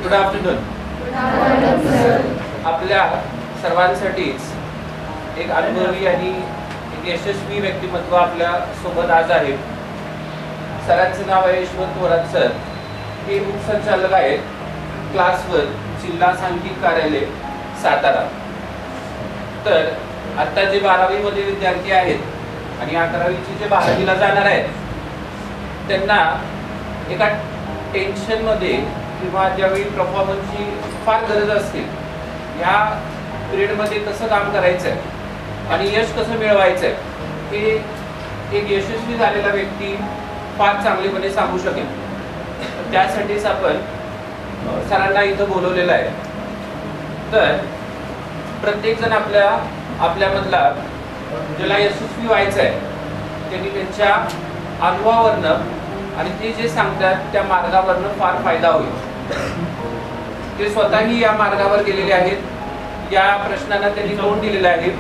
Good afternoon. आपल्या सर्वांसाठीच एक अनुभवी आणि एक यशस्वी व्यक्तिमत्व आपल्या सोबत आज आहे. सरांचं नाव आहे यशवंत वरात सर. हे उपसंचालक आहेत क्लासवर जिल्हा सांख्यिक कार्यालय सातारा. तर आता जे 12वी मध्ये विद्यार्थी आहेत आणि 11वीचे जे 12वीला जाणार आहेत त्यांना एका टेन्शनमध्ये किंवा ज्यावेळी परफॉर्मन्सची फार गरज असते ह्या पिरियडमध्ये कसं काम करायचं आहे आणि यश कसं मिळवायचं आहे हे एक यशस्वी झालेला व्यक्ती फार चांगलेपणे सांगू शकेल. त्यासाठीच आपण सरांना इथं बोलवलेलं आहे. तर प्रत्येकजण आपल्यामधला ज्याला यशस्वी व्हायचं आहे त्यांनी त्यांच्या अनुभवावरनं आणि ते जे सांगतात त्या मार्गावरनं फार फायदा होईल. ते स्वतःही या मार्गावर गेलेले आहेत. या प्रश्नांना त्यांनी तोंड दिलेलं आहे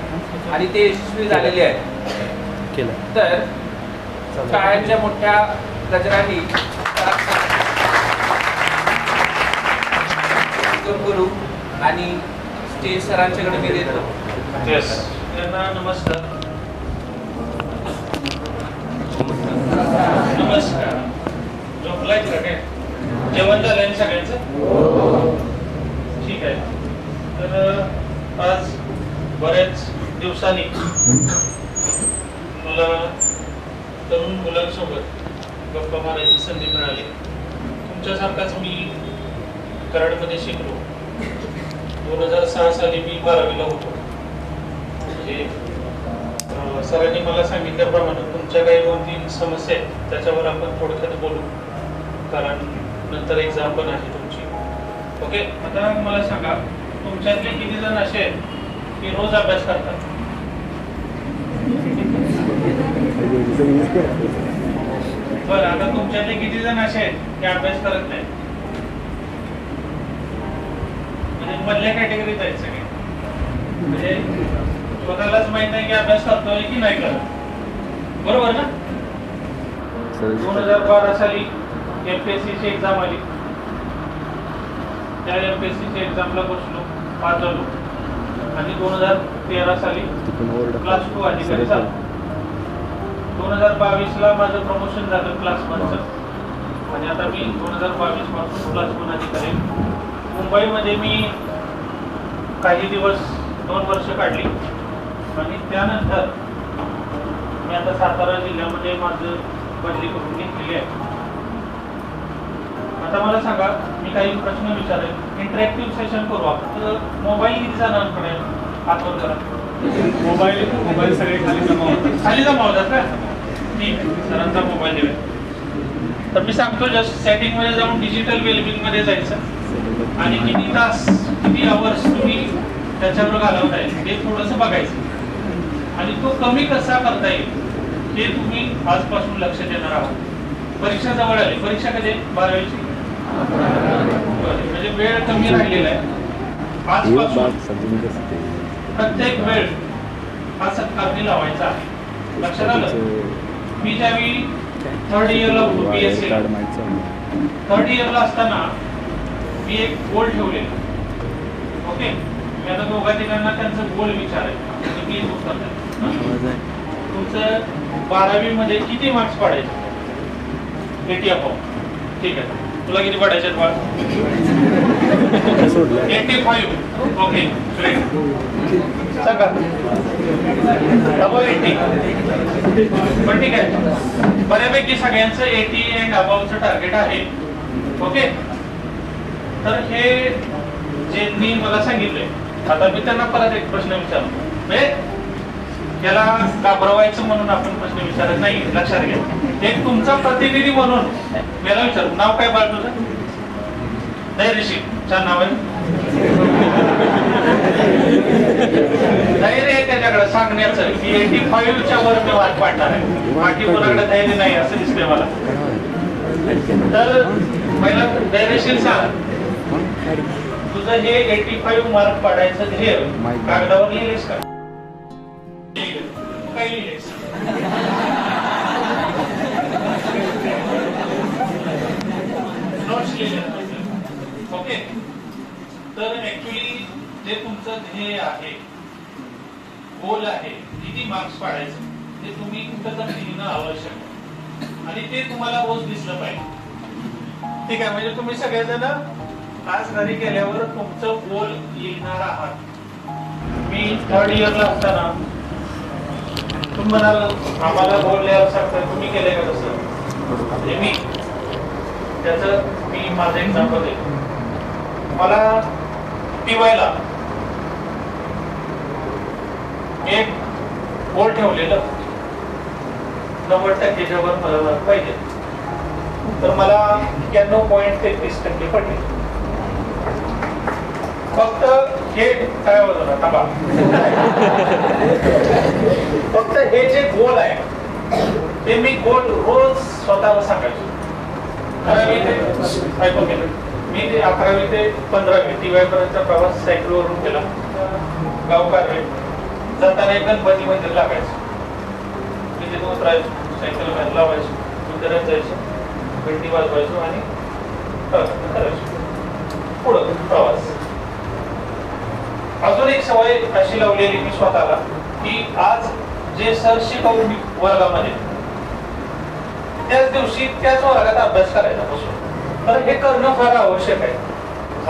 आणि ते यशस्वी झालेले आहेत. तर शाळेच्या मोठ्या गजरांनी गुरु आणि स्टेज सरांच्याकडे मी देतो. नमस्कार. नमस्कार. झोपलाय का काय? जेवण झालंय सगळ्यांचं? ठीक आहे. तर आज बऱ्याच दिवसांनी मला तरुण मुलांसोबत गप्पा मारायची संधी मिळाली. तुमच्यासारखाच मी कराडमध्ये शिकलो. 2006 साली मी 12वीला होतो. म्हणजे सरांनी मला सांगितल्याप्रमाणे तुमच्या काही 2-3 समस्या आहेत त्याच्यावर आपण थोडक्यात बोलू, कारण नंतर एक्झाम पण आहे तुमची. ओके. आता मला सांगा, तुमच्यातले किती जण असे आहेत की रोज अभ्यास करतात? बरं, आता तुमच्यातले किती जण असे आहेत की अभ्यास करत नाही? म्हणजे मधल्या कॅटेगरीत आहेत सगळे. म्हणजे स्वतःलाच माहित नाही की अभ्यास करतोय की नाही करत. बरोबर ना? 2012 साली एमपीएससीची एक्झाम आली. त्या एमपीएससीच्या एक्झामला बसलो, पास झालो आणि 2013 साली क्लास 2 अधिकारी झालो. 2022ला माझं प्रमोशन झालं क्लास 1चं आणि आता मी 2022 पासून क्लास 1 अधिकारी. मुंबईमध्ये मी काही दिवस 2 वर्ष काढली आणि त्यानंतर मी आता सातारा जिल्ह्यामध्ये माझं बदली करून घेतलेली आहे. आता मला सांगा, मी काही प्रश्न विचारेन. इंटरॅक्टिव्ह सेशन करू आपण. तर मोबाईल किती जणांकडे हातवर करा. मोबाईल सगळे खाली जमा होतात का? ठीक आहे, सरांचा मोबाईल देऊया. तर मी सांगतो, जस्ट सेटिंग मध्ये जाऊन डिजिटल वेलबिंग मध्ये जायचं आणि किती तास किती आवर्स तुम्ही त्याच्यावर घालवताय हे थोडंसं बघायचं आणि तो कमी कसा करता येईल हे तुम्ही आजपासून लक्ष देणार आहोत. परीक्षा जवळ आली. परीक्षा कधी? 12वीची. म्हणजे वेळ कमी राहिलेला आहे. आजपासून प्रत्येक वेळ हा सत्कारणी लावायचा आहे. लक्षात आलं? मी ज्यावेळी 3rd इयरला होतो बीएससी, 3rd इयरला असताना मी एक गोल ठेवलेला. ओके. मी आता दोघा तिघांना त्यांचं गोल विचारायचं. मी उत्तर द्या. तुमचं 12वी मध्ये किती मार्क्स पडायचे? 80 अबाव. ठीक आहे. तुला किती पडायचे? 85. Okay, great. सांगा. अबाव 80. पण ठीक आहे, बऱ्यापैकी सगळ्यांचं 80 अँड अबावचं टार्गेट आहे. ओके. तर हे जे मी मला सांगितलंय, आता मी त्यांना परत एक प्रश्न विचारतो. म्हणजे याला घाबरवायचं म्हणून आपण प्रश्न विचारत नाही, लक्षात घ्या. एक तुमचा प्रतिनिधी म्हणून मला विचारू. नाव काय बाळ तुझं? धैर्यशील. छान नाव आहे. धैर्य आहे त्याच्याकडे सांगण्याचं की 85च्या वर मी वाट पाडणार आहे. बाकी कोणाकडे धैर्य नाही असं दिसतंय मला. तर पहिला धैर्यशील सांग, तुझं हे 85 मार्क पाडायचं ध्येय कागदावर लिहिलेस का? काय लिहिलेस? नोट्स लिहिले. ओके. ओके. तर ऍक्च्युली जे तुमचं ध्येय आहे, गोल आहे, किती मार्क्स पाडायचं ते तुम्ही कुठं तर लिहिणं आवश्यक आहे आणि ते तुम्हाला रोज दिसलं पाहिजे. ठीक आहे, म्हणजे तुम्ही सगळेजण आज घरी गेल्यावर तुमचं गोल लिहिणार आहात. मी 3rd इयरला असताना तुम्ही म्हणाल आम्हाला गोल लिहायला सांगताय, तुम्ही केलंय का तसं? म्हणजे मी त्याचं मी माझं एक्झाम्पल देतो. मला टीवायला एक गोल ठेवलेलं 90%च्या वर मला मार्क पाहिजे, तर मला 91.33% पडले. फक्त हे काय होतं ना, थांबा, फक्त हे जे गोल आहे ते मी गोल रोज स्वतःला सांगायचो. 11वी ते ऐकून केलं मी, ते 11वी ते 15वी टीवाय पर्यंतचा प्रवास सायकलवरून केला. गावकारवे जाताना एक गणपती मंदिर लागायचं, मी तिथून उतरायचो, सायकल लावायचो, मंदिरात जायचो, घंटी वाजवायचो आणि करायचो पुढं प्रवास. अजून एक सवय अशी लावलेली मी स्वतःला की आज जे सर शिकवू मी वर्गामध्ये त्याच दिवशी त्याच वर्गात अभ्यास करायचा बसून. तर हे करणं फार आवश्यक आहे.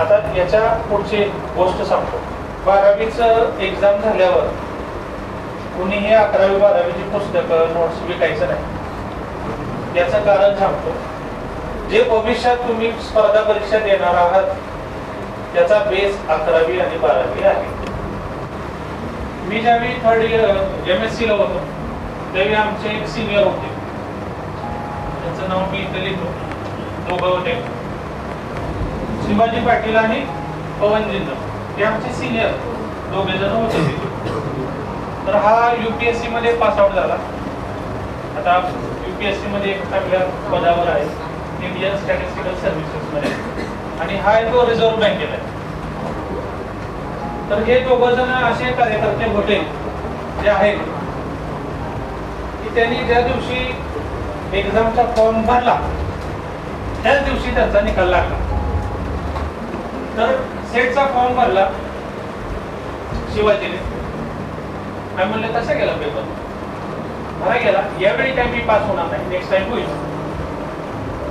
आता याच्या पुढची गोष्ट सांगतो. 12वीचं एक्झाम झाल्यावर कुणीही 11वी 12वीची पुस्तकं नोट्स विकायचं नाही. याचं कारण सांगतो. जे भविष्यात तुम्ही स्पर्धा परीक्षा देणार आहात त्याचा बेस 11वी आणि 12वी आहे. मी ज्यावेळी 3rd इयर MSc ला होतो त्यावेळी आमचे एक सिनियर होते, त्यांचं नाव मी इथे लिहितो. दोघं होते, शिवाजी पाटील आणि पवन जिंदम. ते आमचे सिनियर दोघे जण होते तिथे. तर हा UPSC मध्ये पास आउट झाला. आता UPSC मध्ये एक चांगल्या पदावर आहे, इंडियन स्टॅटिस्टिकल सर्व्हिसेस मध्ये, आणि हा तो रिझर्व्ह बँकेला आहे. तर हे दोघं जण असे कार्यकर्ते होते जे आहेत की त्यांनी ज्या दिवशी एक्झामचा फॉर्म भरला त्याच दिवशी त्यांचा निकाल लागला. तर सेटचा फॉर्म भरला शिवाजीने. मी म्हणलं कसा गेला पेपर? भरा गेला. यावेळी काही मी पास होणार नाही, नेक्स्ट टाइम होईल.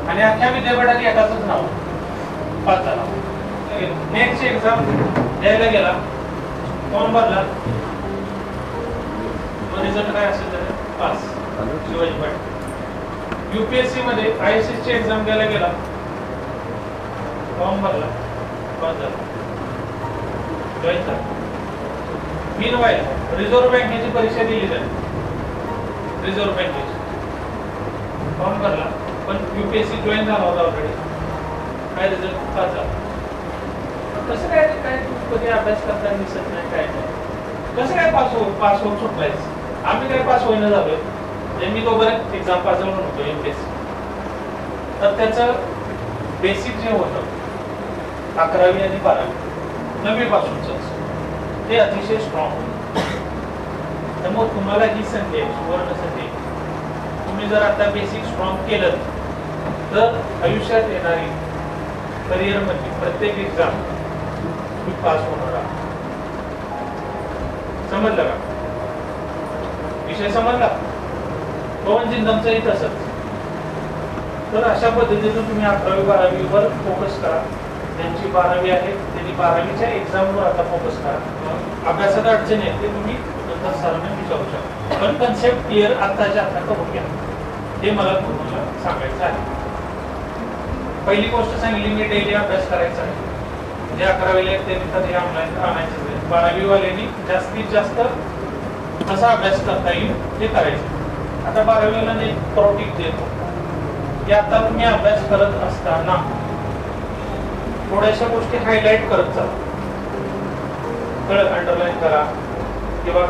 आणि अख्ख्या विद्यापीठात एकाच नाव पास झाला. नेक्स्ट एक्झाम द्यायला गेला, फॉर्म भरला, रिझल्ट काय असेल तर पास शिवाजी पाटील. UPSC मध्ये ISS ची एक्झाम द्यायला गेला, फॉर्म भरला, पास झाला, जॉईन झाला. मीनवाईल रिझर्व्ह बँकेची परीक्षा दिली जाईल, रिझर्व्ह बँकेची फॉर्म भरला, पण UPSC जॉईन झाला होता ऑलरेडी. काय रिझल्ट? पास झाला. कसं काय तू कधी अभ्यास करताना दिसत नाही, काय नाही, कसं काय पास होऊन सुटलायस? आम्ही काय पास होईना झालोय, मी तो बरं एक्झाम पास झालो नव्हतो MPSC. तर त्याचं बेसिक जे होतं 11वी आणि 12वी 9वी पासूनच ते अतिशय स्ट्रॉंग होतं. त्यामुळे तुम्हाला ही संधी आहे, सुवर्ण संधी. तुम्ही जर आता बेसिक स्ट्रॉंग केलं तर आयुष्यात येणारी करिअर मध्ये प्रत्येक एक्झाम तुम्ही पास होणार आहात. समजलं का? विषय समजला? पवन जिंदमचंही तसंच. तर अशा पद्धतीने तुम्ही 11वी 12वी वर फोकस करा. ज्यांची 12वी आहे त्यांनी 12वीच्या एक्झामवर आता फोकस करा. अभ्यासात अडचण आहे ते तुम्ही नंतर सरांना विचारू शकता, पण कन्सेप्ट क्लिअर आत्ताच्या आता करून घ्या. हे मला तुम्हाला सांगायचं आहे. पहिली गोष्ट सांगितली मी, डेली अभ्यास करायचा आहे. जे 11वीला आहेत त्यांनी तर हे ऑनलाईन आणायचं आहे. 12वी वाल्यांनी जास्तीत जास्त कसा अभ्यास करता येईल ते करायचं. आता 12वीला मी प्रोटिक देतो की आता तुम्ही अभ्यास करत असताना थोड्याशा गोष्टी हायलाइट करत जा, अंडरलाईन करा, किंवा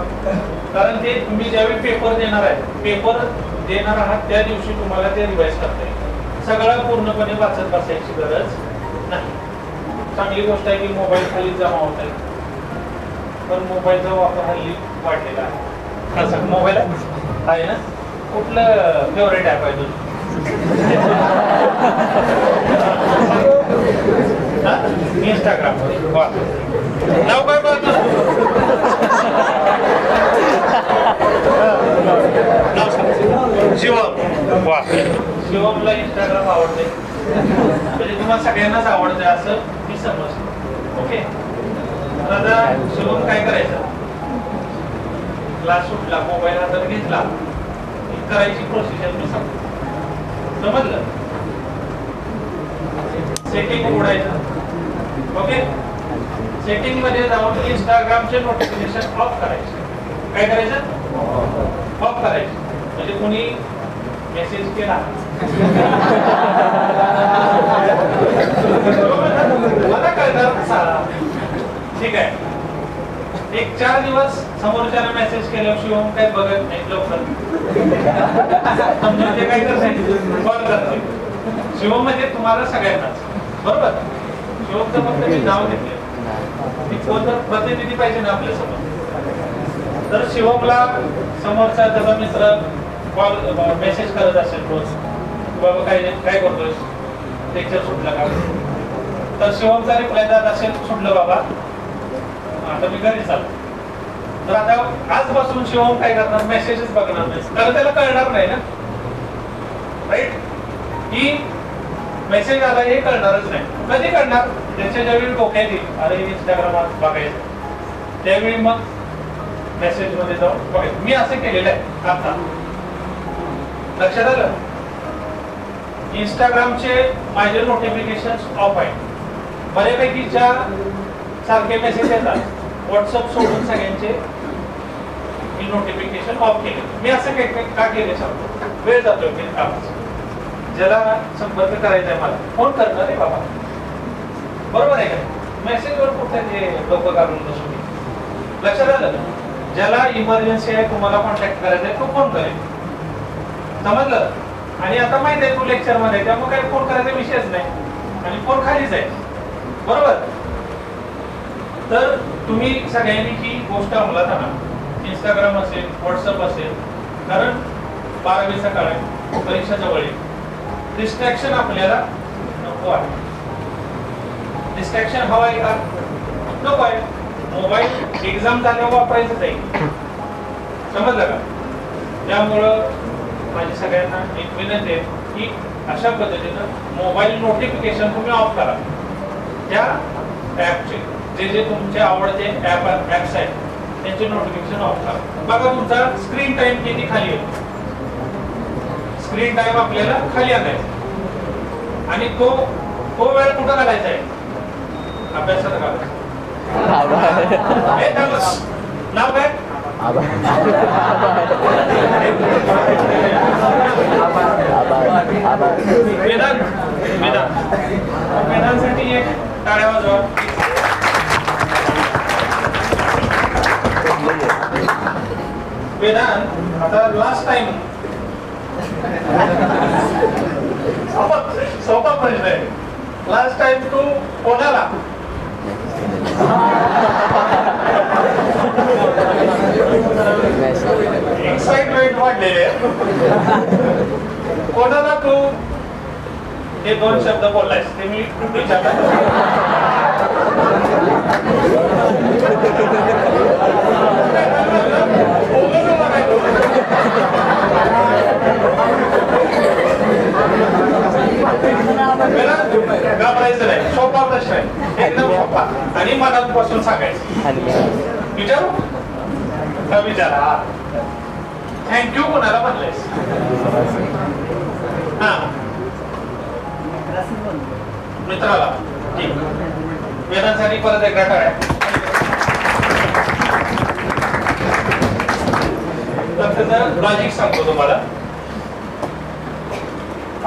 कारण ते तुम्ही ज्यावेळी पेपर देणार आहे, पेपर देणार आहात त्या दिवशी तुम्हाला ते रिवाइज करता येईल. सगळं पूर्णपणे वाचत बसायची गरज नाही. चांगली गोष्ट आहे की मोबाईल खाली जमा होत आहे, पण मोबाईलचा वापर हल्ली वाढलेला आहे. असं मोबाईल आहे ना, कुठलं फेवरेट ॲप आहे तुझं? इंस्टाग्राम. वा, नाव काय बघ तुझं? नाव सांग. शिवम. वा, शिवमला इंस्टाग्राम आवडते म्हणजे तुम्हाला सगळ्यांनाच आवडते असं मी समजतो. ओके, आता शिवम काय करायचं, क्लास सुटला, मोबाईल हातात घेतला, करायची प्रोसिजर मी सांगतो. समजलं? सेटिंग उघडायचं. ओके, सेटिंग मध्ये जाऊन इंस्टाग्रामचे नोटिफिकेशन ऑफ करायचे. काय करायचं? ऑफ करायचे. म्हणजे कोणी मेसेज केला मला कळणार कसा. ठीक आहे, एक 4 दिवस समोरच्याला मेसेज केल्यावर शिवम काय बघत नाही लवकर समजून ते काय करते, कॉल करते. शिवम म्हणजे तुम्हाला सगळ्यांनाच, बरोबर? शिवमचं फक्त मी नाव घेतले, कोणतं प्रतिनिधी पाहिजे ना आपल्या समोर. तर शिवमला समोरचा त्याचा मित्र कॉल मेसेज करत असेल रोज, बाबा काय काय करतोय, लेक्चर सुटलं का, तर शिवमचा रिप्लाय जात असेल सुटलं बाबा, आता मी घरी चालतो. तर आता आजपासून शिवम काय करणार, मेसेजेस बघणार नाही, कारण त्याला कळणार नाही ना, राईट? की मेसेज आला हे कळणारच नाही. कधी कळणार? त्याच्या ज्यावेळी डोक्यात येईल अरे इंस्टाग्राम बघायचं, त्यावेळी मग मेसेज मध्ये जाऊन बघायचं. मी असं केलेलं आहे आता, लक्षात आलं? इंस्टाग्रामचे माझे नोटिफिकेशन ऑफ आहे. बऱ्यापैकीच्या सारखे मेसेज येतात, व्हॉट्सअप सोडून सगळ्यांचे मी नोटिफिकेशन ऑफ केले. मी असं का केले सांगतो, वेळ जातोय मी कामाचा, ज्याला संपर्क करायचा आहे मला फोन करणार आहे बाबा, बरोबर आहे का? मेसेजवर कुठे ते डोकं काढून बसून. लक्षात आलं? ज्याला इमर्जन्सी आहे, तुम्हाला कॉन्टॅक्ट करायचा आहे, तो फोन करेल. समजलं? आणि आता माहिती आहे तू लेक्चर मध्ये, त्यामुळे काही फोन करायचा विषयच नाही आणि फोन खालीच आहे, बरोबर? तर तुम्ही सगळ्यांनी ही गोष्ट अंमलात आणा. इंस्टाग्राम असेल, व्हॉट्सअप असेल, कारण 12वीचा काळ आहे, परीक्षा जवळ आहे. डिस्ट्रॅक्शन आपल्याला नको आहे. डिस्ट्रॅक्शन हवा आहे का? नको आहे. मोबाईल एक्झाम झाल्यावर वापरायचं नाही, समजलं का? त्यामुळं माझी सगळ्यांना एक विनंती आहे की अशा पद्धतीनं मोबाईल नोटिफिकेशन तुम्ही ऑफ करा. त्या ऍपचे जे तुमचे आवडते ऍप्स आहेत त्यांचे नोटिफिकेशन ऑफ करा. बघा तुमचा स्क्रीन टाइम किती खाली आहे. स्क्रीन टाइम आपल्याला खाली आणायचा आणि तो वेळ कुठं घालायचा आहे? अभ्यासात घालायचा. नाव काय? वेदांत. वेदांसाठी एक टाळ्या वाजवा. वेदांत, आता लास्ट टाइम सोपा प्रश्न आहे. लास्ट टाइम तू कोणाला एक्साइटमेंट वाढलेले कोणाला तू हे 2 शब्द बोललायस ते मी विचारलं. घाबरायचं नाही, सोपा प्रश्न आहे, एकदम सोपा आणि मनापासून सांगायचं. विचारू का? विचारा. थँक्यू कोणाला म्हणलायस? हा, मित्राला. ठीक, वेदांसाठी परत एकदा टाळ्या. तर त्याचं लॉजिक सांगतो तुम्हाला.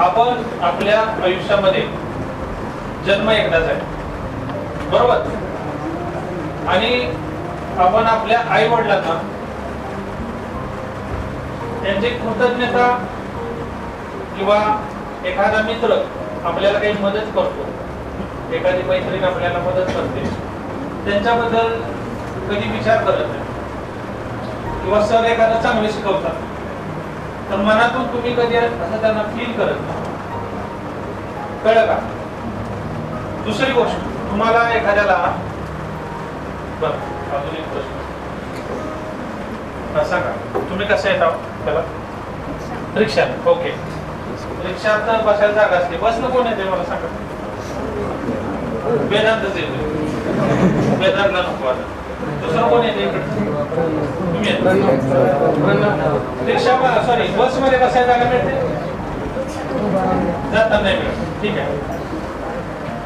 आपण आपल्या आयुष्यामध्ये जन्म एकदाच आहे, बरोबर? आणि आपण आपल्या आई वडिलांना त्यांची कृतज्ञता किंवा एखादा मित्र आपल्याला काही मदत करतो, एखादी मैत्रीण आपल्याला मदत करते, त्यांच्याबद्दल कधी विचार करत नाही. किंवा सर एखादं चांगले शिकवतात तर मनातून तुम्ही कधी असं त्यांना फील करत नाही. कळलं का? दुसरी गोष्ट, तुम्हाला एखाद्याला बरं अजून एक प्रश्न सांगा, तुम्ही कसं येत आहोत त्याला? रिक्षा. ओके, रिक्षात बसायला जागा असते. बसनं कोण येते मला सांगा? वेदांतच येते. वेदांतला नको आता. दुसरं कोण येते इकडे? तुम्ही येत. रिक्षा सॉरी बसमध्ये बसायला जागा मिळते? जाता नाही मिळत. ठीक आहे.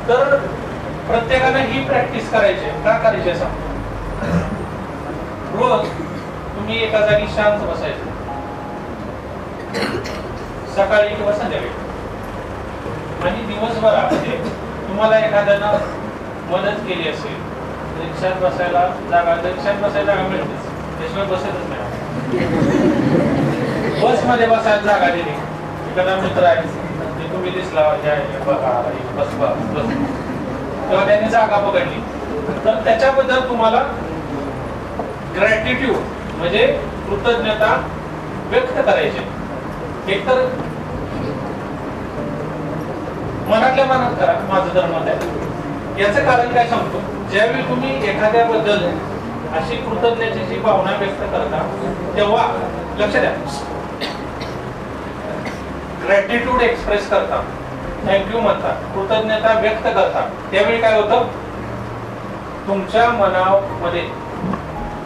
तर प्रत्येकाने ही प्रॅक्टिस करायची. का करायची सांग? रोज तुम्ही एका जागी शांत बसायचं, सकाळी किंवा संध्याकाळी. आणि दिवसभरामध्ये तुम्हाला एखाद्यानं मदत केली असेल, रिक्षात बसायला जागा मिळतेच, त्याशिवाय बसतच नाही. बसमध्ये बसायला जागा दिली, एखादा मित्र आहे ते तुम्ही दिसला बस तेव्हा त्यांनी जागा पकडली, तर त्याच्याबद्दल तुम्हाला ग्रॅटिट्यूड म्हणजे कृतज्ञता व्यक्त करायची. एकतर मनातल्या मनात करा, माझं तर मत आहे. याचं कारण काय सांगतो, ज्यावेळी तुम्ही एखाद्याबद्दल अशी कृतज्ञतेची भावना व्यक्त करता, तेव्हा लक्ष द्या, ग्रॅटिट्यूड एक्सप्रेस करता, थँक्यू म्हणता, कृतज्ञता व्यक्त करता, त्यावेळी काय होतं, तुमच्या मनामध्ये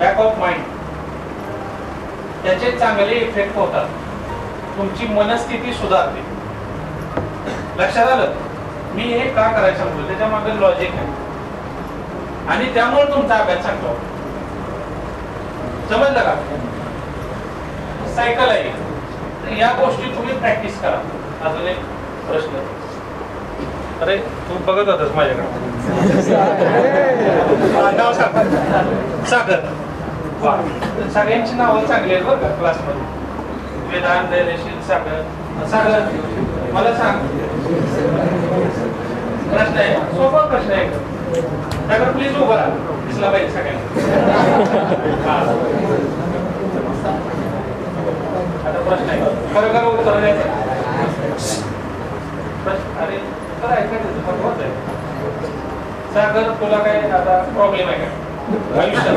बॅक ऑफ माइंड त्याचे चांगले इफेक्ट होतात, तुमची मनस्थिती सुधारते. लक्षात आलं? मी हे का करायचं सांगतो, त्याच्या मागे लॉजिक आहे आणि त्यामुळे तुमचा अभ्यास चांगला होतो. समजलं का? सायकल आहे. तर या गोष्टी तुम्ही प्रॅक्टिस करा. अजून एक प्रश्न. अरे तू बघत होतास माझ्याकडे. नाव सांग. सागर. सगळ्यांची नावं चांगली आहेत बरं का क्लासमध्ये. वेदांत, दैनशील, सागर. सागर मला सांग, प्रश्न आहे, सोपा प्रश्न आहे. सागर प्लीज उभा राहा, दिसला पाहिजे सगळ्यांना. आता प्रश्न आहे, खरं खरं उत्तर द्यायचं. अरे उत्तर ऐकायचं महत्वाचं आहे. सागर तुला काय आता प्रॉब्लेम आहे का आयुष्यात?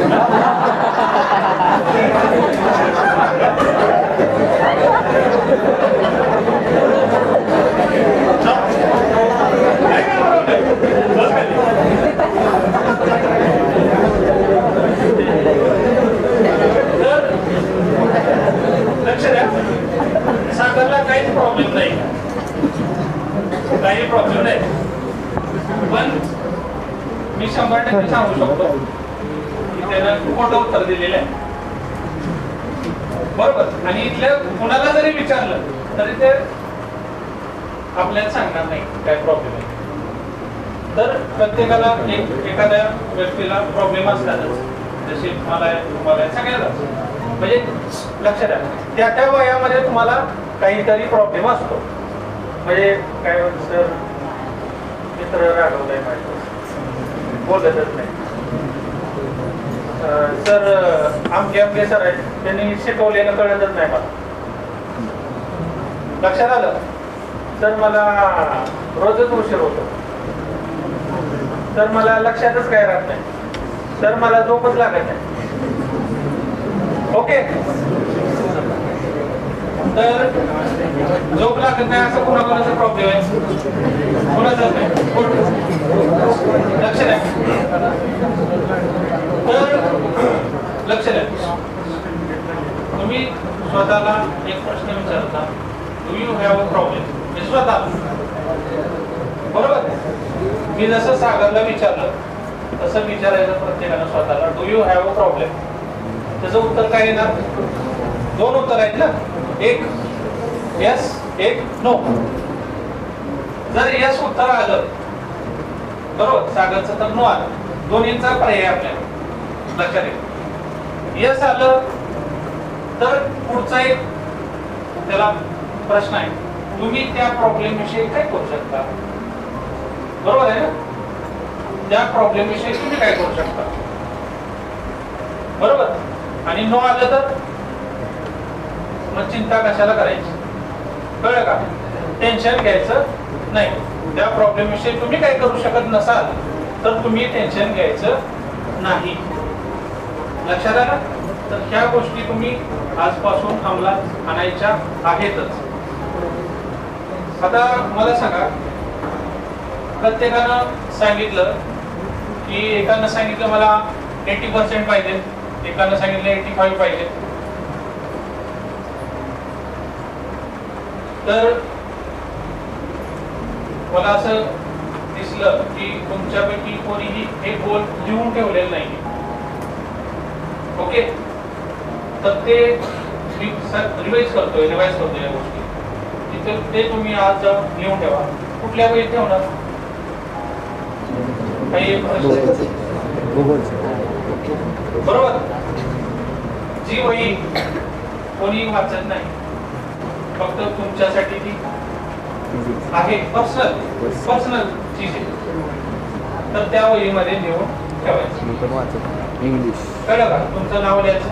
लक्ष द्या, सागरला काहीच प्रॉब्लेम नाही, काही प्रॉब्लेम नाही. पण मी 100% सांगू शकतो की त्यानं खोटं उत्तर दिलेलं आहे, बरोबर. आणि इथल्या कुणाला जरी विचारलं तरी ते आपल्याला सांगणार नाही काय प्रॉब्लेम आहे. तर प्रत्येकाला एखाद्या व्यक्तीला प्रॉब्लेम असतातच, जसे मला तुम्हाला सगळ्याला. म्हणजे लक्षात द्या, त्या त्या वयामध्ये तुम्हाला काहीतरी प्रॉब्लेम असतो. म्हणजे काय सर मित्र रागवलाय माझ्या, बोलतच नाही. सर आमचे सर आहेत, त्यांनी शिकवलेलं कळतच नाही मला. लक्षात आलं? सर मला रोजच उशीर होतो, तर मला लक्षातच काय राहत नाही, तर मला झोपच लागत नाही. ओके, तर झोप लागत नाही असं कोणाकोणाचा प्रॉब्लेम आहे? कोणाचाच नाही. लक्ष द्या, तर लक्ष द्या, तुम्ही स्वतःला एक प्रश्न विचारता, do you have a problem? मी स्वतः, बरोबर. मी जसं सागरला विचारलं तसं विचारायचं प्रत्येकानं स्वतःला, do you have a problem? त्याचं उत्तर काय येणार? दोन उत्तर आहेत ना, एक यस, एक नो. जर यस उत्तर आलं, बरोबर, सागरचं तर नो आलं, दोन्हींचा पर्याय आपल्याला लक्षात येईल. यस आलं तर पुढचा एक त्याला प्रश्न आहे, तुम्ही त्या प्रॉब्लेम विषयी काय करू शकता? बरोबर आहे ना? त्या प्रॉब्लेम विषयी तुम्ही काय करू शकता? बरोबर. आणि नो आलं तर मग चिंता कशाला करायची? कळलं का? टेन्शन घ्यायचं नाही. त्या प्रॉब्लेम विषयी तुम्ही काय करू शकत नसाल तर तुम्ही टेन्शन घ्यायचं नाही. लक्षात आलं? तर ह्या गोष्टी तुम्ही आजपासून अंमलात आणायच्या आहेतच. आता मला सांगा, प्रत्येकानं सांगितलं की एकानं सांगितलं मला 80% पाहिजे, एकानं सांगितलं 85 पाहिजे. तर मला असं दिसलं की तुमच्यापैकी कोणीही हे गोल लिहून ठेवलेलं नाही. ओके, तर ते रिवाइज करतोय या गोष्टी तिथे ते तुम्ही आज जाऊन लिहून ठेवा. कुठल्या वहीत ठेवणार? काही बरोबर. जी वही कोणी वाचत नाही, फक्त तुमच्यासाठी ती आहे, पर्सनल चीज आहे, तर त्या वहीमध्ये लिहून ठेवायचं. इंग्लिश कळलं का? तुमचं नाव लिहायचं,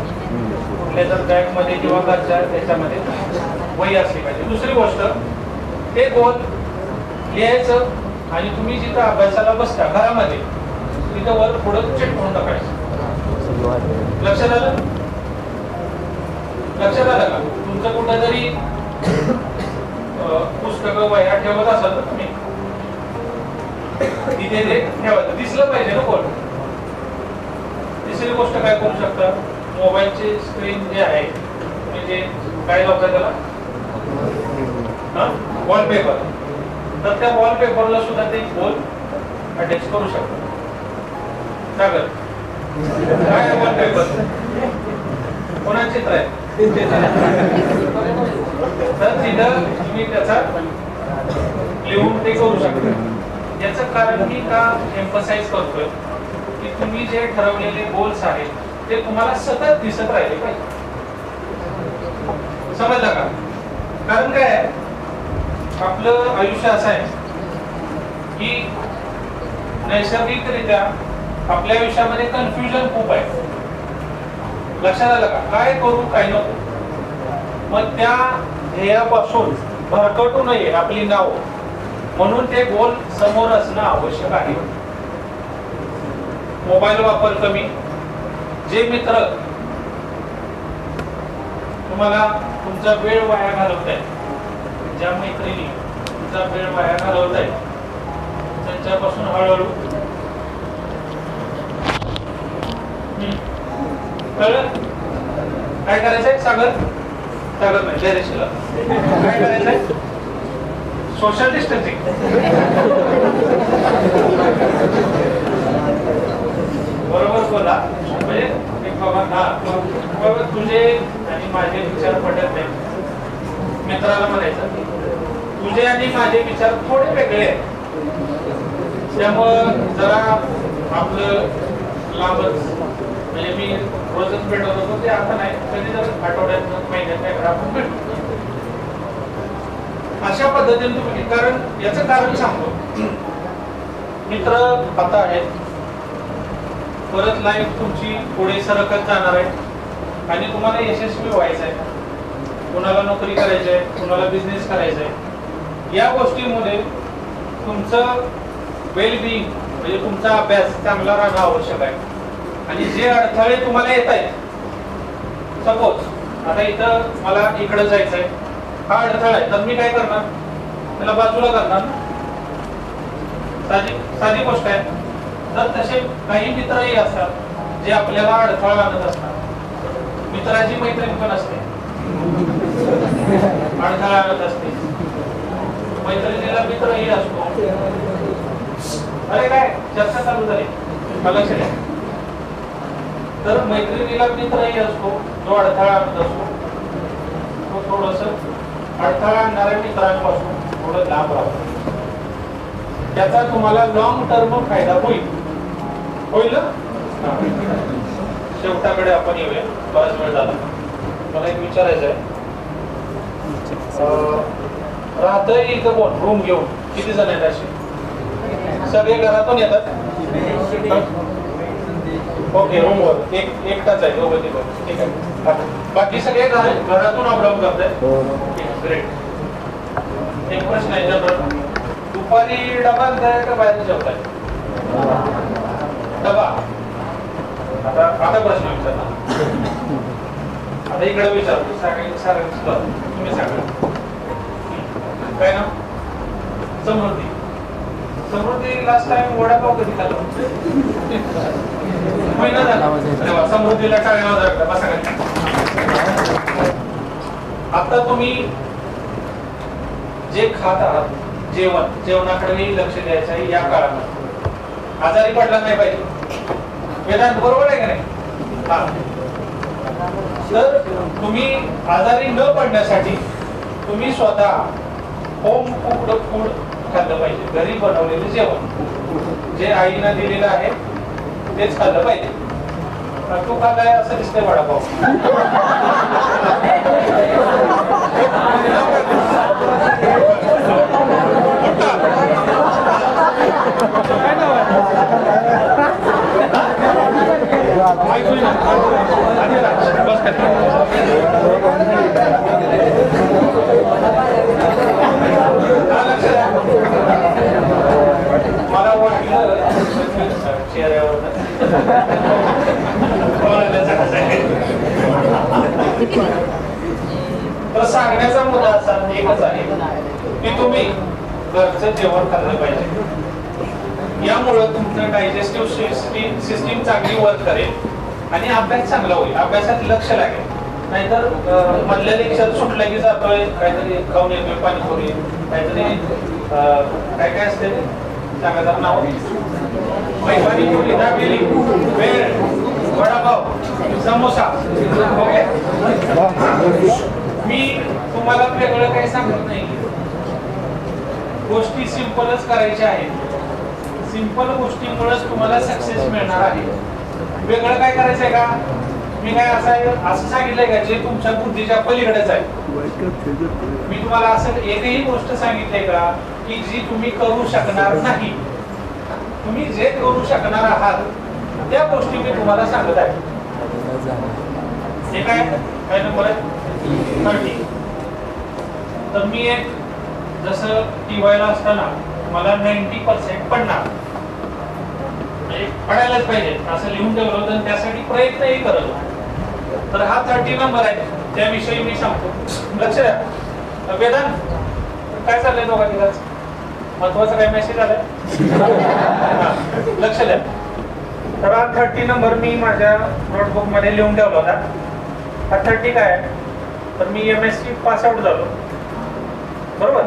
कुठल्या जर बँकमध्ये किंवा घरच्या त्याच्यामध्ये वही असली पाहिजे. दुसरी गोष्ट, ते गोल लिहायचं आणि तुम्ही जिथं अभ्यासाला बसता घरामध्ये तिथं वर पुढं चेक करून टाकायचं. लक्षात आलं? लक्षात आलं का? तुमचं कुठं जरी पुस्तकं वह्या ठेवत असाल तर तुम्ही तिथे ते ठेवायचं, दिसलं पाहिजे ना गोल. तिसरी गोष्ट काय करू शकता, मोबाईलचे स्क्रीन जे आहे म्हणजे काय लावतात त्याला, वॉलपेपर, तर त्या वॉलपेपरला सुद्धा ते गोल अटॅच करू शकता. सागर काय वॉलपेपर कोणाचं चित्र आहे तर तिथं तुम्ही त्याचा लिहून ते करू शकता. याचं कारण की का एम्फसाइज करतोय की तुम्ही जे ठरवलेले गोल्स आहेत ते तुम्हाला सतत दिसत राहिले पाहिजे. समजलं का? कारण काय आहे, आपलं आयुष्य असं आहे की नैसर्गिकरित्या आपल्या आयुष्यामध्ये कन्फ्युजन खूप आहे. लक्षात आलं का? काय करू काय नको. मग त्या ध्येयापासून भरकटू नये आपली नाव, म्हणून ते गोल समोर असणं आवश्यक आहे. मोबाईल वापर कमी. जे मित्र तुम्हाला तुमचा वेळ वाया घालवताय, ज्या मैत्रिणी तुमचा वेळ वाया घालवताय, त्यांच्यापासून हळूहळू कळलं काय करायचंय? सागर नाही, धैर्यशील काय करायचंय? Social distancing. बरोबर बोला. म्हणजे एक बाबा तुझे आणि माझे विचार पटत नाही, मित्राला म्हणायचं तुझे आणि माझे विचार थोडे वेगळे आहेत, त्यामुळं जरा आपलं लांबच, म्हणजे मी रोजच भेटत होतो ते आता नाही, कधी जर आठवड्यात महिन्यात काय आपण भेटतो. अशा पद्धतीने तुम्ही, कारण याचं कारण सांगतो, मित्र आता आहेत, परत लाईफ तुमची पुढे सरकत जाणार आहे आणि तुम्हाला यशस्वी व्हायचं आहे. कुणाला नोकरी करायची आहे, कुणाला बिझनेस करायचा आहे. या गोष्टीमध्ये तुमचं वेलबिंग म्हणजे तुमचा अभ्यास चांगला राहणं आवश्यक आहे. आणि जे अडथळे तुम्हाला येत आहेत, सपोज आता इथं मला इकडे जायचंय, हा अडथळा आहे, तर मी काय करणार? त्याला बाजूला करणार. साधी गोष्ट आहे. तर तसे काही मित्रही असतात जे आपल्याला अडथळा आणत असतात. मित्राची मैत्रीण पण असते, अडथळा आणत असते. मैत्रिणीला मित्रही असतो. अरे काय चर्चा चालू झाली, मला लक्ष द्या. तर मैत्रिणीला मित्रही असतो जो अडथळा आणत असतो. तो थोडस अडथळा आणणाऱ्या मित्रांपासून थोडं लांब राहतो. त्याचा तुम्हाला लॉंग टर्म फायदा होईल. होईल ना? शेवटाकडे आपण येऊया, बराच वेळ झाला. मला एक विचारायचं आहे, राहतंय इथं कोण रूम घेऊन? किती जण आहेत असे? सगळे घरातून येतात? ओके, रूमवर एकटाच आहे, दोघं तिघं. ठीक आहे. बाकी सगळे घरातून अपडाऊन करताय? ग्रेट. एक प्रश्न आहे जनरल, दुपारी डबा आणताय का बाहेर जेवताय? डबा. आता प्रश्न विचारला. आता इकडे विचारतो सगळ्यांना तुम्ही सांगा काय ना. समृद्धी. समृद्धी लास्ट टाइम वडापाव कधी खाल्ला? महिना झाला. अरे वा, समृद्धीला टाळ्या वाजवा बसा खाली. आता तुम्ही जे खात आहात जेवणाकडे लक्ष द्यायचं आहे या काळामध्ये. आजारी पडला नाही पाहिजे. वेदांत बरोबर आहे का नाही? हा. तर तुम्ही आजारी न पडण्यासाठी तुम्ही स्वतः होम कुक्ड फूड खाल्लं पाहिजे. घरी बनवलेलं जेवण जे आईनं दिलेलं आहे तेच खाल्लं पाहिजे. तू खाल्लाय असं दिसतंय वडापाव. मला वाटलं चेहऱ्यावर तर सांगण्याचा मुद्दा असा एकच आहे की तुम्ही घरचं जेवण खाल्लं पाहिजे. यामुळं तुमचं डायजेस्टिव्ह सिस्टीम चांगली वर्क करेल आणि अभ्यास चांगला होईल. अभ्यासात लक्ष लागेल. नाहीतर मधल्या लेक्चर सुटलं की जातोय काहीतरी खाऊन येतोय पाणीपुरी काहीतरी काय काय असते सांगायचं नाव पाणीपुरी दाबेली भेळ वडापाव समोसा. ओके. मी तुम्हाला वेगळं काही सांगत नाही. गोष्टी सिंपलच करायच्या आहेत. सिंपल गोष्टींमुळेच तुम्हाला सक्सेस मिळणार आहे. वेगळं काय करायचंय का? मी काय असं सांगितलंय का जे तुमच्या बुद्धीच्या पलीकडेच आहे? मी तुम्हाला असं एकही गोष्ट सांगितलंय का की जी तुम्ही करू शकणार नाही? तुम्ही जे करू शकणार आहात त्या गोष्टी मी तुम्हाला सांगत आहे. हे काय नंबर आहे? 30. तर मी एक जसं टीवायला असताना मला 90% पडणार म्हणजे पडायलाच पाहिजे असं लिहून ठेवलं होतं आणि त्यासाठी प्रयत्नही करत होतो. तर हा 30 नंबर आहे त्याविषयी मी सांगतो. लक्ष द्या. वेदांत काय चाललंय दोघा दिवस महत्वाचा काय मेसेज आलाय? लक्ष द्या. तर हा 30 नंबर मी माझ्या नोटबुक मध्ये लिहून ठेवला होता. हा 30 काय आहे? तर मी MSc पास आउट झालो. बरोबर.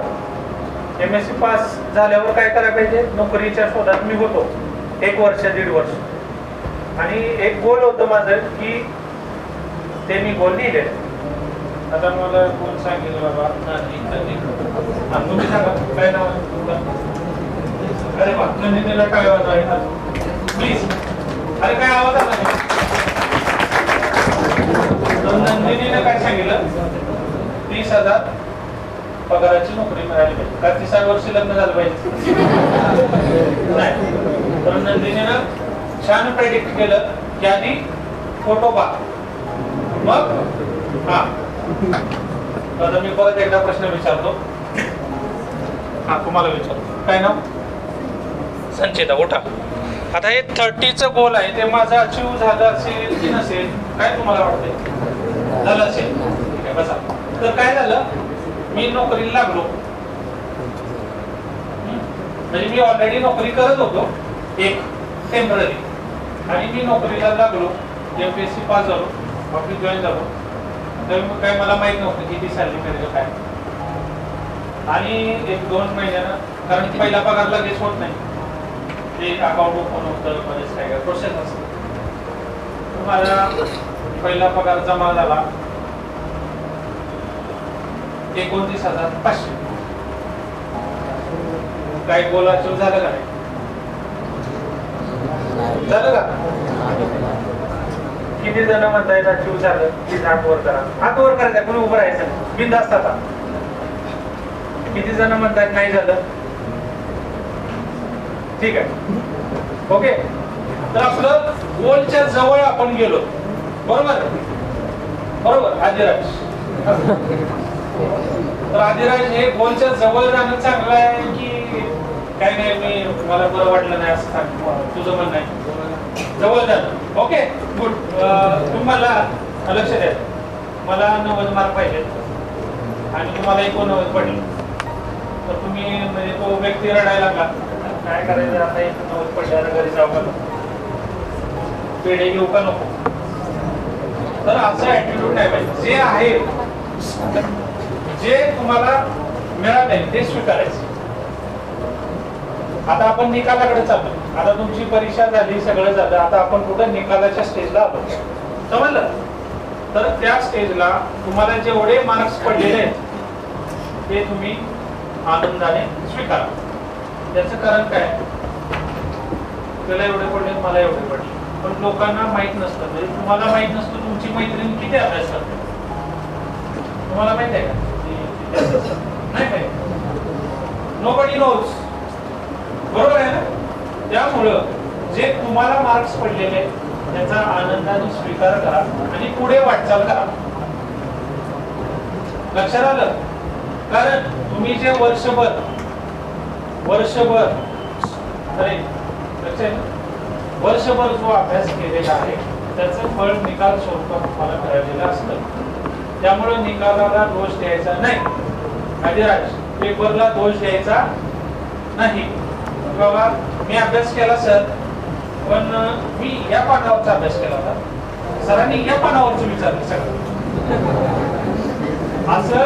MSc पास झाल्यावर काय करायला पाहिजे? नोकरीच्या शोधात मी होतो 1 वर्ष 1.5 वर्ष आणि एक गोल होतं माझं की ते मी गोल लिहिले. आता मला कोण सांगितलं बाबा तुम्ही सांगा काय नाव आहे? अरे वा, नंदिनीला काय आवाज आहे प्लीज. अरे काय आवाज आला नाही. नंदिनीने काय सांगितलं? 30,000 पगाराची नोकरी मिळाली पाहिजे. का 30व्या वर्षी लग्न झालं पाहिजे? नाही. तर नंदिनीनं छान प्रेडिक्ट केलं की आधी फोटो पहा मग हा. आता मी परत एकदा प्रश्न विचारतो. हा तुम्हाला विचारतो. काय नाव? संचिता. उठा. आता हे 30चं गोल आहे ते माझं अचीव झालं असेल की नसेल काय तुम्हाला वाटतंय? झालं असेल. ठीक आहे बसा. तर काय झालं? मी नोकरीला लागलो. म्हणजे मी ऑलरेडी नोकरी करत होतो एक टेम्पररी आणि मी नोकरीला लागलो. MPSC पास झालो. ऑफिस जॉईन झालो. तर काय मला माहित नव्हतं किती सॅलरी करायचं काय. आणि 1-2 महिन्यानं कारण पहिला पगार लगेच होत नाही. ते अकाउंट ओपन होतं बरेच काय प्रोसेस असतं. माझा पहिला पगार जमा झाला 29,500. काय गोलाचं झालं का नाही? झालं का? किती जण म्हणतायत अचीव झालं? प्लीज हात वर करा. हात वर करायचा कोणी उभं राहायचं बिनधास्त. आता किती जण म्हणतायत नाही झालं? ठीक आहे. ओके. तर आपलं गोलच्या जवळ आपण गेलो. बरोबर बरोबर. आदिराज. तर आदिराज हे गोलच्या जवळ जाणं चांगलं आहे की काही नाही, मी मला बरं वाटलं नाही असं सांग, तुझं म्हणणं आहे जवळ जातं. Okay good. तुम्हाला लक्ष द्या, मला 90 मार्क पाहिजे आणि तुम्हाला 89 पडले तर तुम्ही म्हणजे तो व्यक्ती रडायला लागला, काय करायचं आता 89 पडल्यावर घरी जाऊ का, पेढे घेऊ का नको. तर असं ऍटिट्यूड नाही पाहिजे. जे आहे जे तुम्हाला मिळालंय ते स्वीकारायचं. आता आपण निकालाकडे चाललो. आता तुमची परीक्षा झाली, सगळं झालं, आता आपण कुठं निकालाच्या स्टेजला आलो, समजलं. तर त्या स्टेजला तुम्हाला जेवढे मार्क्स पडलेले आहेत ते तुम्ही आनंदाने स्वीकारा. त्याचं कारण काय, त्याला एवढे पडले, मला एवढे पडले, पण लोकांना माहित नसतं. म्हणजे तुम्हाला माहित नसतं तुमची मैत्रीण किती अभ्यास करते. तुम्हाला माहित आहे का? नाही काय, नोबडी नोज. बरोबर आहे ना. त्यामुळं जे तुम्हाला मार्क्स पडलेले त्याचा आनंदाने स्वीकार करा आणि पुढे वाटचाल करा. लक्षात आलं. कारण तुम्ही जे वर्षभर अरे वर्षभर जो अभ्यास केलेला आहे त्याचं फळ निकाल स्वरूपात तुम्हाला मिळालेलं असतं. त्यामुळे निकालाला दोष द्यायचा नाही. राज पेपरला दोष द्यायचा नाही. बाबा मी अभ्यास केला सर, पण मी या पानावरचा अभ्यास केला होता, सरांनी या पानावरचं विचारलं सगळं. असं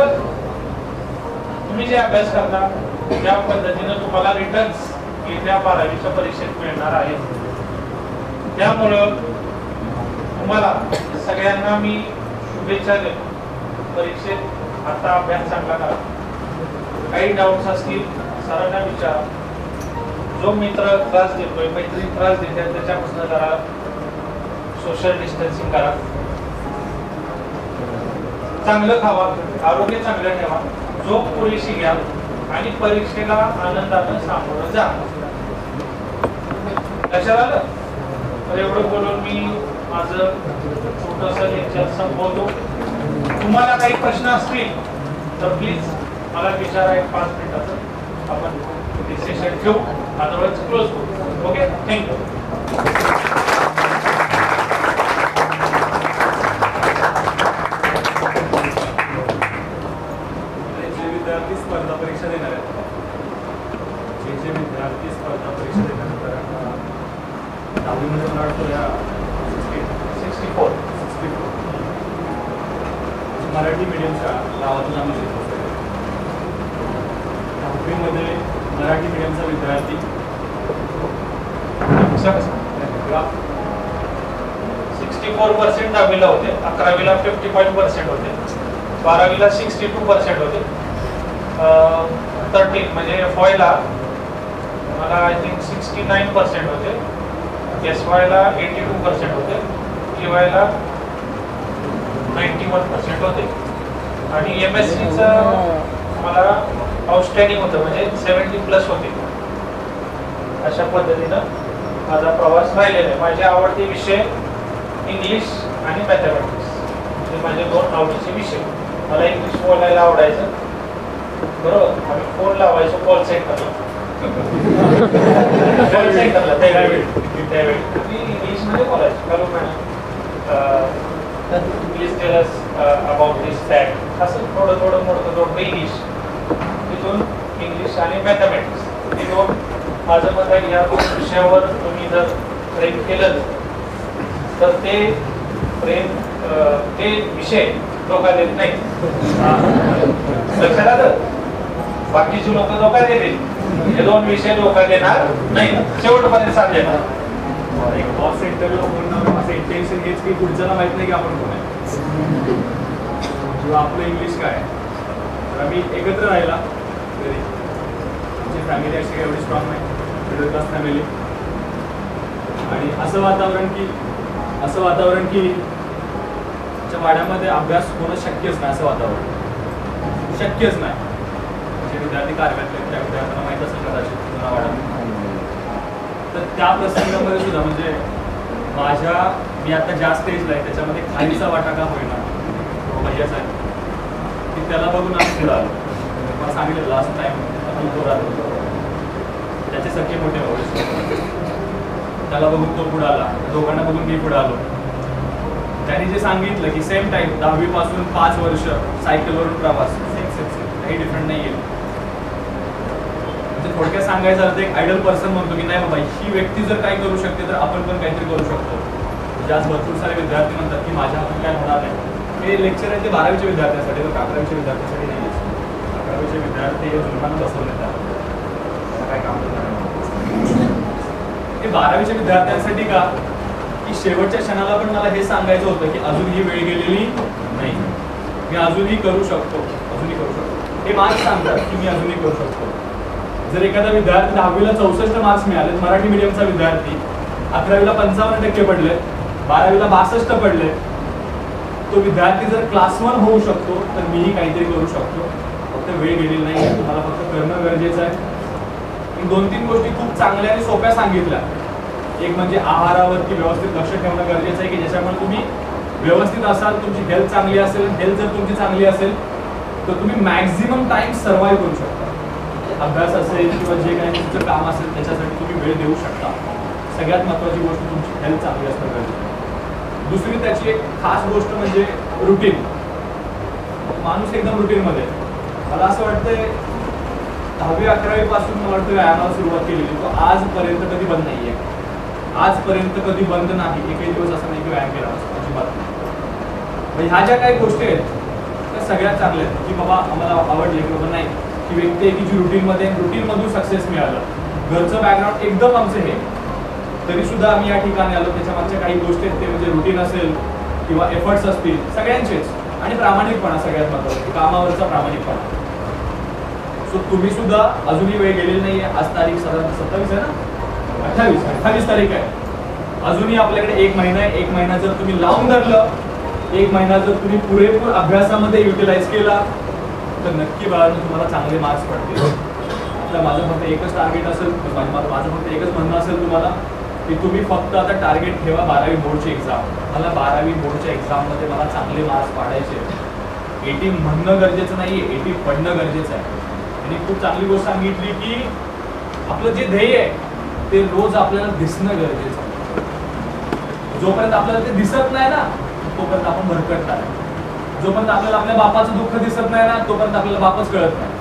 तुम्ही जे अभ्यास करता त्या पद्धतीनं तुम्हाला रिटर्न्स येत्या 12वीच्या परीक्षेत मिळणार आहे. त्यामुळं तुम्हाला सगळ्यांना मी शुभेच्छा देतो. परीक्षेत आता अभ्यास चांगला करा. काही डाऊट्स असतील सरांना विचारा. जो मित्र त्रास देतोय, मैत्रीण त्रास देते, त्याच्यापासून जरा सोशल डिस्टन्सिंग करा. चांगलं खावा, आरोग्य चांगलं ठेवा, झोप पुरेशी घ्या आणि परीक्षेला आनंदानं सामोरं जा. लक्षात आलं. तर एवढं बोलून मी माझं छोटंसं लेक्चर संपवतो. तुम्हाला काही प्रश्न असतील तर प्लीज मला विचारा. 5 मिनिटाचं आपण सेशन ठेवू, अदरवाईज क्लोज करू. Okay, thank you. विद्यार्थी स्पर्धा परीक्षा देणार आहेत, जे विद्यार्थी स्पर्धा परीक्षा देणार आहेत, कारण 10वीमध्ये मला वाटतं या 64 मराठी मीडियमच्या गावातून आम्ही शिकतो. 10वीमध्ये मराठी मीडियमचा विद्यार्थी 64% 10वीला होते, 11वीला 55% होते, 12वीला 62% होते, 13 म्हणजे फॉयला मला आय थिंक 69% होते, एसवायला 82% होते, टीवायला 91% होते आणि MSCचं मला आउटस्टँडिंग होतं म्हणजे 70+ होते. अशा पद्धतीनं माझा प्रवास राहिलेला आहे. माझे आवडते विषय इंग्लिश आणि मॅथमॅटिक्स, हे माझे 2 आवडीचे विषय. मला इंग्लिश बोलायला आवडायचं. बरोबर, आम्ही फोन लावायचो कॉल सेंटरला. कॉल सेंटरला त्यावेळी मी इंग्लिशमध्ये बोलायचो. Hello madam, please tell us about this fact. असं थोडं मोठं इंग्लिश. तिथून इंग्लिश आणि मॅथमॅटिक्स हे 2 माझं मत आहे. या 2 विषयावर तुम्ही जर प्रेम केलं तर ते प्रेम ते विषय धोका देत नाही. लक्षात आलं. बाकीची लोक धोका देतील, हे 2 विषय धोका देणार नाही. शेवटपर्यंत साथ देणार. एक बॉस इंटरव्ह्यू म्हणून असं इंटेन्शन हेच की पुढच्याला माहित नाही की आपण कोण आहे किंवा आपलं इंग्लिश काय आहे. तर आम्ही एकत्र राहिला घरी. आमची फॅमिली अशी काही एवढी स्ट्रॉंग नाही, मिडल क्लास फॅमिली. आणि असं वातावरण की च्या वाड्यामध्ये अभ्यास होणं शक्यच नाही. असं वातावरण शक्यच नाही. जे विद्यार्थी कार्यरत त्या विद्यार्थ्यांना माहीत असेल कदाचित जुना वाडा. तर त्या प्रसंगामध्ये सुद्धा म्हणजे मी आता ज्या स्टेजला आहे त्याच्यामध्ये खालीचा वाटा का होईना भैयाचा की त्याला बघून आम्ही पुढं आलो. मला सांगितलं लास्ट टाइम आपण पुढं आलो. त्याचे सख्खे मोठे भाऊ, त्याला बघून तो पुढे आला, दोघांना बघून मी पुढे आलो. त्यांनी जे सांगितलं की सेम टाइम 10वी पासून 5 वर्ष सायकलवरून प्रवास, सेम काही डिफरंट नाही आहे. म्हणजे थोडक्यात सांगायचं झालं तर एक आयडल पर्सन म्हणतो की नाही बाबा ही व्यक्ती जर काय करू शकते तर आपण पण काहीतरी करू शकतो. म्हणजे आज भरपूर सारे विद्यार्थी म्हणतात की माझ्या हातून काय होणार नाही. हे लेक्चर आहे ते 12वीच्या विद्यार्थ्यांसाठी, तर 11वीच्या विद्यार्थ्यांसाठी नाही. 11वीचे विद्यार्थी हे जुलमानं बसवले त्याला काय काम करणार. हे 12वीच्या विद्यार्थ्यांसाठी का की शेवटच्या क्षणाला पण मला हे सांगायचं होतं की अजून ही वेळ गेलेली नाही, मी अजूनही करू शकतो, अजूनही करू शकतो. हे मार्क्स सांगतात की मी अजूनही करू शकतो. जर एखादा विद्यार्थी 10वीला 64 मार्क्स मिळाले, मराठी मीडियमचा विद्यार्थी 11वीला 55% पडले, 12वीला 62 पडले, तो विद्यार्थी जर क्लास 1 होऊ शकतो तर मीही काहीतरी करू शकतो. फक्त वेळ गेलेली नाही, तुम्हाला फक्त करणं गरजेचं आहे. 2-3 गोष्टी खूप चांगल्या आणि सोप्या सांगितल्या. एक म्हणजे आहारावरती व्यवस्थित लक्ष ठेवणं गरजेचं आहे की ज्याच्यामुळे तुम्ही व्यवस्थित असाल, तुमची हेल्थ चांगली असेल. हेल्थ जर तुमची चांगली असेल तर तुम्ही मॅक्झिमम टाइम सर्व्हाइव्ह करू शकता. अभ्यास असेल किंवा जे काही तुमचं काम असेल त्याच्यासाठी तुम्ही वेळ देऊ शकता. सगळ्यात महत्त्वाची गोष्ट तुमची हेल्थ चांगली असणं गरजेचं आहे. दुसरी त्याची एक खास गोष्ट म्हणजे रुटीन. माणूस एकदम रुटीनमध्ये. मला असं वाटतंय 10वी-11वी पासून मला वाटतं व्यायामाला सुरुवात केलेली, तो आजपर्यंत कधी बंद नाही आहे. आजपर्यंत कधी बंद नाही. एकही दिवस असं नाही की व्यायाम केला अजिबात नाही. ह्या ज्या काही गोष्टी आहेत त्या सगळ्यात चांगल्या आहेत की बाबा आम्हाला आवडले की बाबा नाही ती व्यक्ती आहे की जी रुटीनमधून सक्सेस मिळालं. घरचं बॅकग्राऊंड एकदम आमचं हे तरी सुद्धा आम्ही या ठिकाणी आलो. त्याच्या मागच्या काही गोष्टी आहेत ते म्हणजे रुटीन असेल किंवा एफर्ट्स असतील सगळ्यांचेच, आणि प्रामाणिकपणा सगळ्यात महत्त्वाचं, कामावरचा प्रामाणिकपणा. सो तुम्ही सुद्धा अजूनही वेळ गेलेली नाही आहे. आज तारीख 27 आहे ना, 28 तारीख आहे. अजूनही आपल्याकडे 1 महिना आहे. 1 महिना जर तुम्ही लावून धरलं, 1 महिना जर तुम्ही पुरेपूर अभ्यासामध्ये युटिलाइज केला तर नक्की बाळांनो तुम्हाला चांगले मार्क्स पडतील. आता माझं फक्त एकच टार्गेट असेल, माझं फक्त एकच म्हणणं असेल तुम्हाला की तुम्ही फक्त आता टार्गेट ठेवा 12वी बोर्डची एक्झाम. मला 12वी बोर्डच्या एक्झाममध्ये मला चांगले मार्क्स पाडायचे. 80 म्हणणं गरजेचं नाही आहे, 80 पडणं गरजेचं आहे. आणि खूप चांगली गोष्ट सांगितली की आपलं जे ध्येय आहे ते रोज आपल्याला दिसणं गरजेचं आहे. जोपर्यंत आपल्याला ते दिसत नाही ना तोपर्यंत आपण भरकटणार आहे. जोपर्यंत आपल्याला आपल्या बापाचं दुःख दिसत नाही ना तोपर्यंत आपल्याला बापच कळत नाही.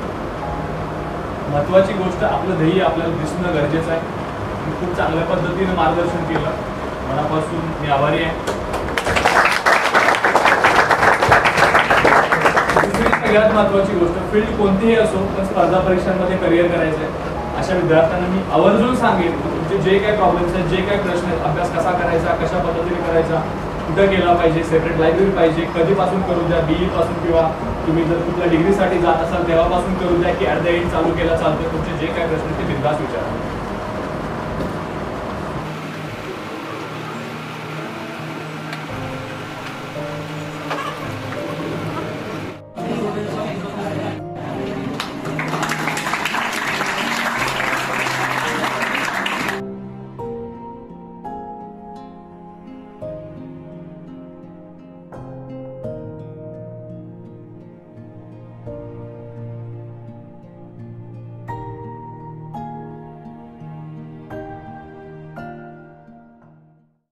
महत्वाची गोष्ट आपलं ध्येय आपल्याला दिसणं गरजेचं आहे. खूप चांगल्या पद्धतीने मार्गदर्शन केलं, मनापासून मी आभारी आहे. दुसरी सगळ्यात महत्वाची गोष्ट, फील्ड कोणतीही असो पण स्पर्धा परीक्षांमध्ये करिअर करायचं आहे अशा विद्यार्थ्यांना मी आवर्जून सांगेन की तुमचे जे काही प्रॉब्लेम्स आहेत, जे काही प्रश्न आहेत, अभ्यास कसा करायचा, कशा पद्धतीने करायचा, कुठं केला पाहिजे, सेपरेट लायब्ररी पाहिजे, कधीपासून करू द्या, BE पासून किंवा तुम्ही जर कुठल्या डिग्रीसाठी जात असाल तेव्हापासून करू द्या की ॲट द एंड चालू केला चालतं. तुमचे जे काही प्रश्न ते बिनधास्त विचारा.